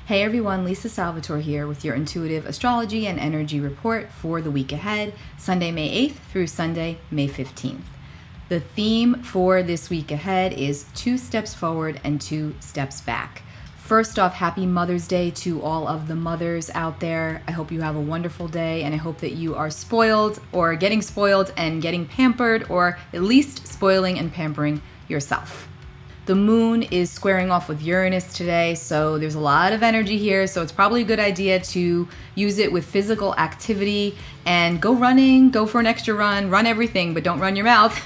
Hey everyone, Lisa Salvatore here with your intuitive astrology and energy report for the week ahead, Sunday, May 8th through Sunday, May 15th. The theme for this week ahead is 2 steps forward and 2 steps back. First off, happy Mother's Day to all of the mothers out there. I hope you have a wonderful day, and I hope that you are spoiled or getting spoiled and getting pampered, or at least spoiling and pampering yourself. The moon is squaring off with Uranus today, so there's a lot of energy here, so it's probably a good idea to use it with physical activity and go running, go for an extra run everything, but don't run your mouth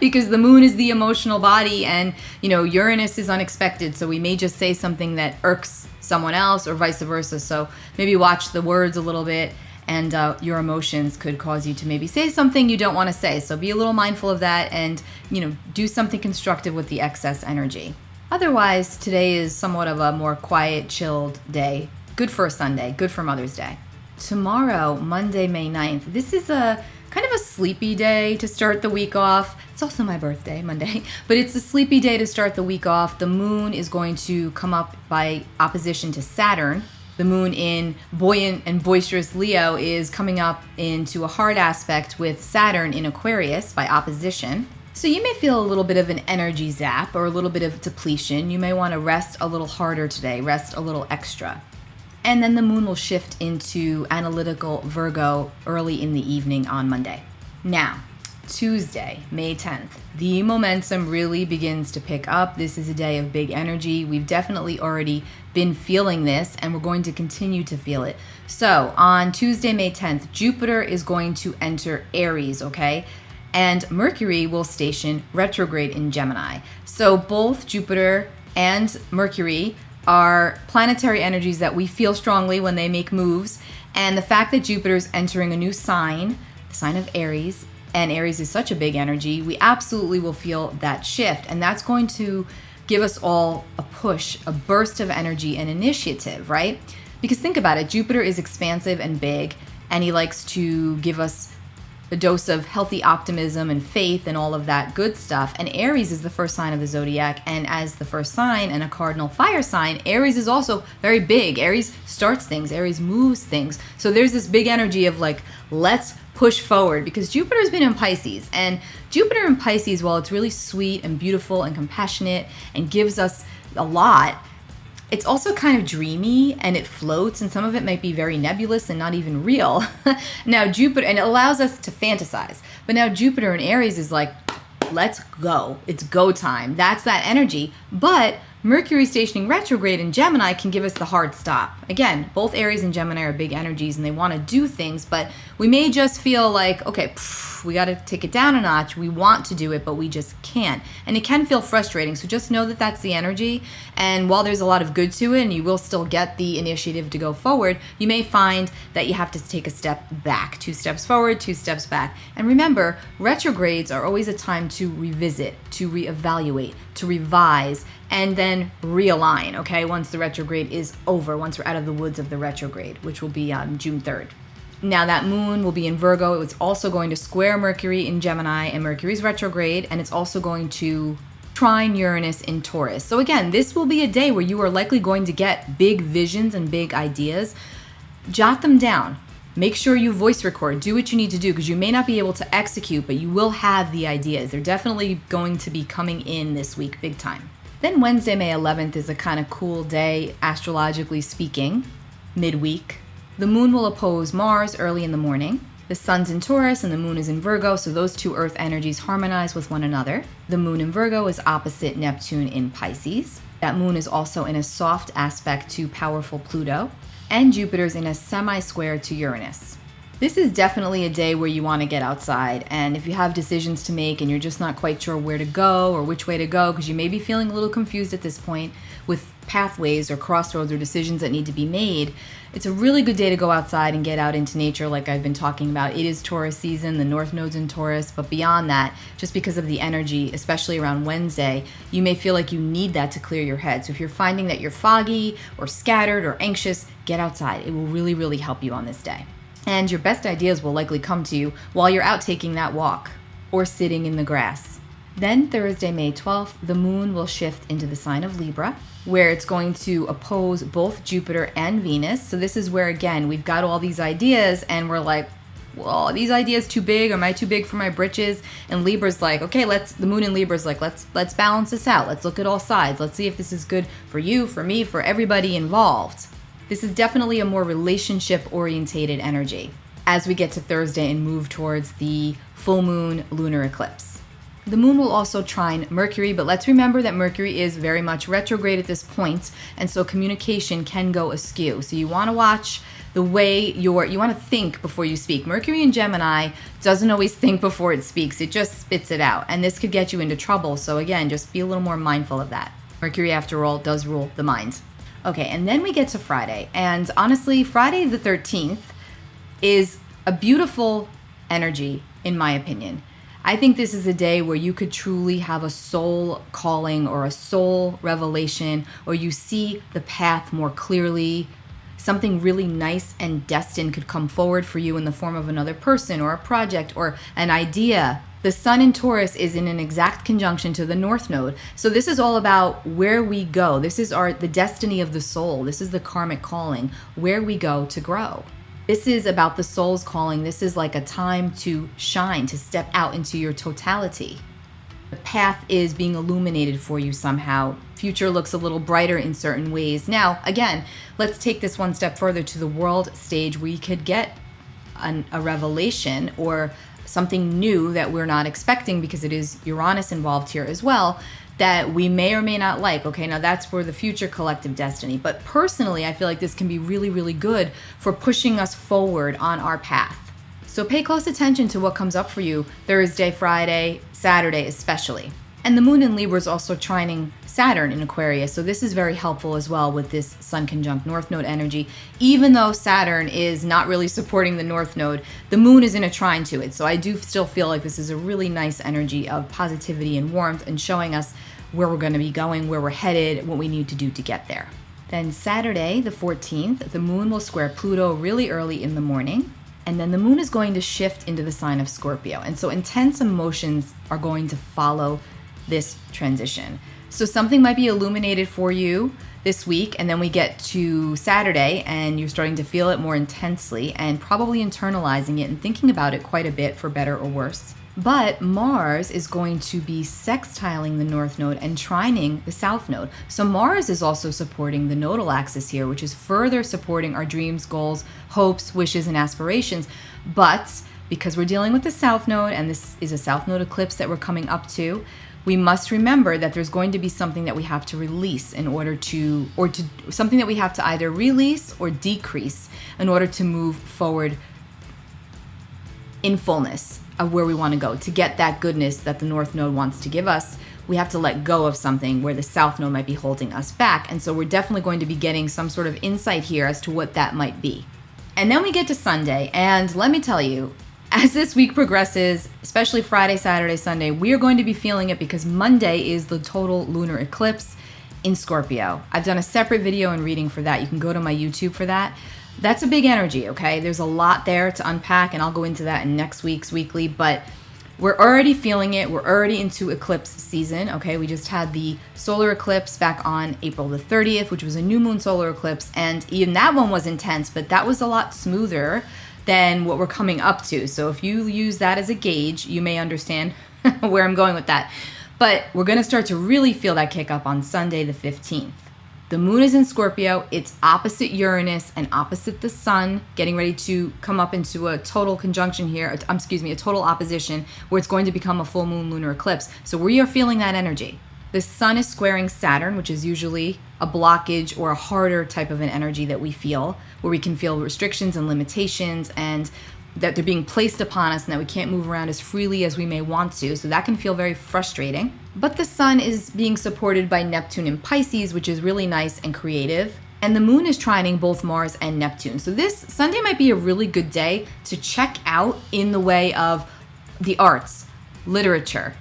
because the moon is the emotional body and, Uranus is unexpected, so we may just say something that irks someone else or vice versa, so maybe watch the words a little bit. And your emotions could cause you to maybe say something you don't want to say. So be a little mindful of that and, do something constructive with the excess energy. Otherwise, today is somewhat of a more quiet, chilled day. Good for a Sunday, good for Mother's Day. Tomorrow, Monday, May 9th, this is a kind of a sleepy day to start the week off. It's also my birthday, Monday, but it's a sleepy day to start the week off. The moon is going to come up by opposition to Saturn. The moon in buoyant and boisterous Leo is coming up into a hard aspect with Saturn in Aquarius by opposition. So you may feel a little bit of an energy zap or a little bit of depletion. You may want to rest a little harder today, rest a little extra. And then the moon will shift into analytical Virgo early in the evening on Monday. Now, Tuesday, May 10th, the momentum really begins to pick up. This is a day of big energy. We've definitely already been feeling this, and we're going to continue to feel it. So on Tuesday, May 10th, Jupiter is going to enter Aries, okay? And Mercury will station retrograde in Gemini. So both Jupiter and Mercury are planetary energies that we feel strongly when they make moves. And the fact that Jupiter is entering a new sign, the sign of Aries, and Aries is such a big energy, we absolutely will feel that shift. And that's going to give us all a push, a burst of energy and initiative, right? Because think about it, Jupiter is expansive and big, and he likes to give us a dose of healthy optimism and faith and all of that good stuff. And Aries is the first sign of the zodiac, and as the first sign and a cardinal fire sign, Aries is also very big. Aries starts things, Aries moves things. So there's this big energy of like, let's push forward, because Jupiter's been in Pisces, and Jupiter in Pisces, while it's really sweet and beautiful and compassionate and gives us a lot, it's also kind of dreamy and it floats, and some of it might be very nebulous and not even real. Now Jupiter, and it allows us to fantasize, but now Jupiter in Aries is like, let's go, it's go time. That's that energy. But Mercury stationing retrograde in Gemini can give us the hard stop. Again, both Aries and Gemini are big energies and they want to do things, but we may just feel like, okay, we got to take it down a notch. We want to do it, but we just can't. And it can feel frustrating. So just know that that's the energy. And while there's a lot of good to it and you will still get the initiative to go forward, you may find that you have to take a step back, 2 steps forward, 2 steps back. And remember, retrogrades are always a time to revisit, to reevaluate, to revise, and then realign, okay? Once the retrograde is over, once we're out of the woods of the retrograde, which will be on June 3rd. Now that moon will be in Virgo. It was also going to square Mercury in Gemini, and Mercury's retrograde, and it's also going to trine Uranus in Taurus. So again, this will be a day where you are likely going to get big visions and big ideas. Jot them down. Make sure you voice record. Do what you need to do, because you may not be able to execute, but you will have the ideas. They're definitely going to be coming in this week big time. Then Wednesday, May 11th is a kind of cool day, astrologically speaking, midweek. The moon will oppose Mars early in the morning. The sun's in Taurus and the moon is in Virgo, so those 2 earth energies harmonize with one another. The moon in Virgo is opposite Neptune in Pisces. That moon is also in a soft aspect to powerful Pluto, and Jupiter's in a semi-square to Uranus. This is definitely a day where you want to get outside, and if you have decisions to make and you're just not quite sure where to go or which way to go, because you may be feeling a little confused at this point with pathways or crossroads or decisions that need to be made, it's a really good day to go outside and get out into nature like I've been talking about. It is Taurus season, the North Node's in Taurus, but beyond that, just because of the energy, especially around Wednesday, you may feel like you need that to clear your head. So if you're finding that you're foggy or scattered or anxious, get outside. It will really, really help you on this day. And your best ideas will likely come to you while you're out taking that walk or sitting in the grass. Then Thursday, May 12th, the moon will shift into the sign of Libra, where it's going to oppose both Jupiter and Venus. So this is where, again, we've got all these ideas and we're like, well, are these ideas too big? Am I too big for my britches? And Libra's like, okay, the moon in Libra's like, let's balance this out. Let's look at all sides. Let's see if this is good for you, for me, for everybody involved. This is definitely a more relationship-orientated energy as we get to Thursday and move towards the full moon lunar eclipse. The moon will also trine Mercury, but let's remember that Mercury is very much retrograde at this point, and so communication can go askew. So you want to watch the way you want to think before you speak. Mercury in Gemini doesn't always think before it speaks. It just spits it out, and this could get you into trouble. So again, just be a little more mindful of that. Mercury, after all, does rule the mind. Okay, and then we get to Friday, and honestly, Friday the 13th is a beautiful energy, in my opinion. I think this is a day where you could truly have a soul calling or a soul revelation, or you see the path more clearly. Something really nice and destined could come forward for you in the form of another person or a project or an idea. The Sun in Taurus is in an exact conjunction to the North Node. So this is all about where we go. This is the destiny of the soul. This is the karmic calling, where we go to grow. This is about the soul's calling. This is like a time to shine, to step out into your totality. The path is being illuminated for you somehow. Future looks a little brighter in certain ways. Now, again, let's take this one step further to the world stage where you could get a revelation or something new that we're not expecting, because it is Uranus involved here as well, that we may or may not like. Okay, now that's for the future collective destiny. But personally, I feel like this can be really, really good for pushing us forward on our path. So pay close attention to what comes up for you Thursday, Friday, Saturday especially. And the moon in Libra is also trining Saturn in Aquarius. So this is very helpful as well with this Sun conjunct North Node energy. Even though Saturn is not really supporting the North Node, the moon is in a trine to it. So I do still feel like this is a really nice energy of positivity and warmth and showing us where we're going to be going, where we're headed, what we need to do to get there. Then Saturday, the 14th, the moon will square Pluto really early in the morning. And then the moon is going to shift into the sign of Scorpio. And so intense emotions are going to follow this transition. So something might be illuminated for you this week, and then we get to Saturday and you're starting to feel it more intensely and probably internalizing it and thinking about it quite a bit, for better or worse. But Mars is going to be sextiling the North Node and trining the South Node. So Mars is also supporting the nodal axis here, which is further supporting our dreams, goals, hopes, wishes, and aspirations. But because we're dealing with the South Node, and this is a South Node eclipse that we're coming up to, we must remember that there's going to be something that we have to release in order to, something that we have to either release or decrease in order to move forward in fullness of where we want to go. To get that goodness that the North Node wants to give us, we have to let go of something where the South Node might be holding us back. And so we're definitely going to be getting some sort of insight here as to what that might be. And then we get to Sunday, and let me tell you, as this week progresses, especially Friday, Saturday, Sunday, we are going to be feeling it because Monday is the total lunar eclipse in Scorpio. I've done a separate video and reading for that. You can go to my YouTube for that. That's a big energy, okay? There's a lot there to unpack, and I'll go into that in next week's weekly, but we're already feeling it. We're already into eclipse season, okay? We just had the solar eclipse back on April the 30th, which was a new moon solar eclipse, and even that one was intense, but that was a lot smoother than what we're coming up to. So if you use that as a gauge, you may understand where I'm going with that. But we're going to start to really feel that kick up on Sunday the 15th. The moon is in Scorpio. It's opposite Uranus and opposite the sun, getting ready to come up into a total conjunction here, a total opposition, where it's going to become a full moon lunar eclipse. So we are feeling that energy. The sun is squaring Saturn, which is usually a blockage or a harder type of an energy that we feel, where we can feel restrictions and limitations and that they're being placed upon us and that we can't move around as freely as we may want to. So that can feel very frustrating. But the sun is being supported by Neptune in Pisces, which is really nice and creative. And the moon is trining both Mars and Neptune. So this Sunday might be a really good day to check out in the way of the arts, literature,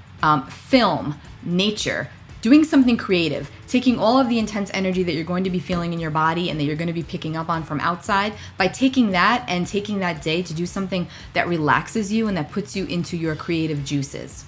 film, nature, doing something creative, taking all of the intense energy that you're going to be feeling in your body and that you're going to be picking up on from outside, by taking that and taking that day to do something that relaxes you and that puts you into your creative juices.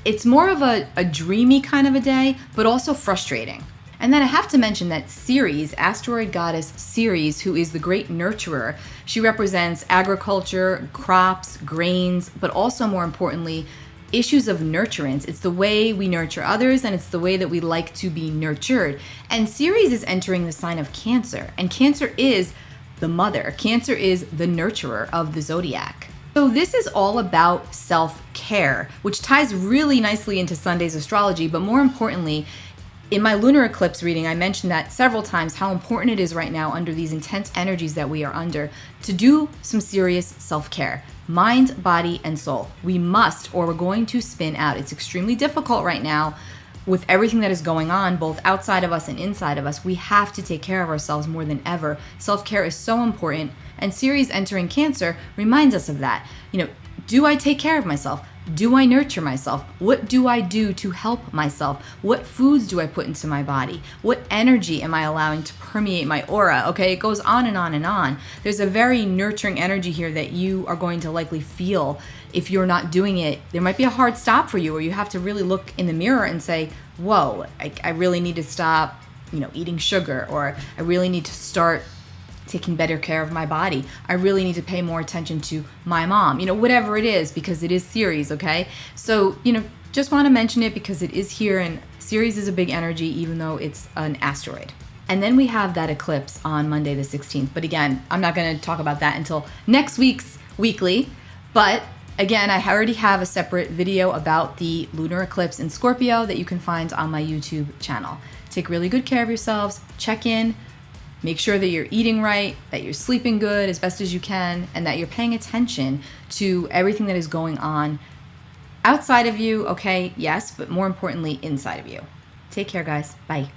it's more of a dreamy kind of a day, but also frustrating. And then I have to mention that Ceres, asteroid goddess Ceres, who is the great nurturer, she represents agriculture, crops, grains, but also more importantly, issues of nurturance. It's the way we nurture others, and it's the way that we like to be nurtured. And Ceres is entering the sign of Cancer, and Cancer is the mother. Cancer is the nurturer of the zodiac. So this is all about self-care, which ties really nicely into Sunday's astrology, but more importantly, in my lunar eclipse reading, I mentioned that several times, how important it is right now under these intense energies that we are under to do some serious self-care. Mind, body, and soul. We must, or we're going to spin out. It's extremely difficult right now with everything that is going on, both outside of us and inside of us. We have to take care of ourselves more than ever. Self-care is so important, and Ceres entering Cancer reminds us of that. Do I take care of myself? Do I nurture myself? What do I do to help myself? What foods do I put into my body? What energy am I allowing to permeate my aura? Okay, it goes on and on and on. There's a very nurturing energy here that you are going to likely feel if you're not doing it. There might be a hard stop for you, where you have to really look in the mirror and say, whoa, I really need to stop, eating sugar, or I really need to start taking better care of my body. I really need to pay more attention to my mom, whatever it is, because it is Ceres, okay? So, just want to mention it because it is here, and Ceres is a big energy, even though it's an asteroid. And then we have that eclipse on Monday the 16th. But again, I'm not going to talk about that until next week's weekly. But again, I already have a separate video about the lunar eclipse in Scorpio that you can find on my YouTube channel. Take really good care of yourselves. Check in. Make sure that you're eating right, that you're sleeping good as best as you can, and that you're paying attention to everything that is going on outside of you, okay? Yes, but more importantly, inside of you. Take care, guys. Bye.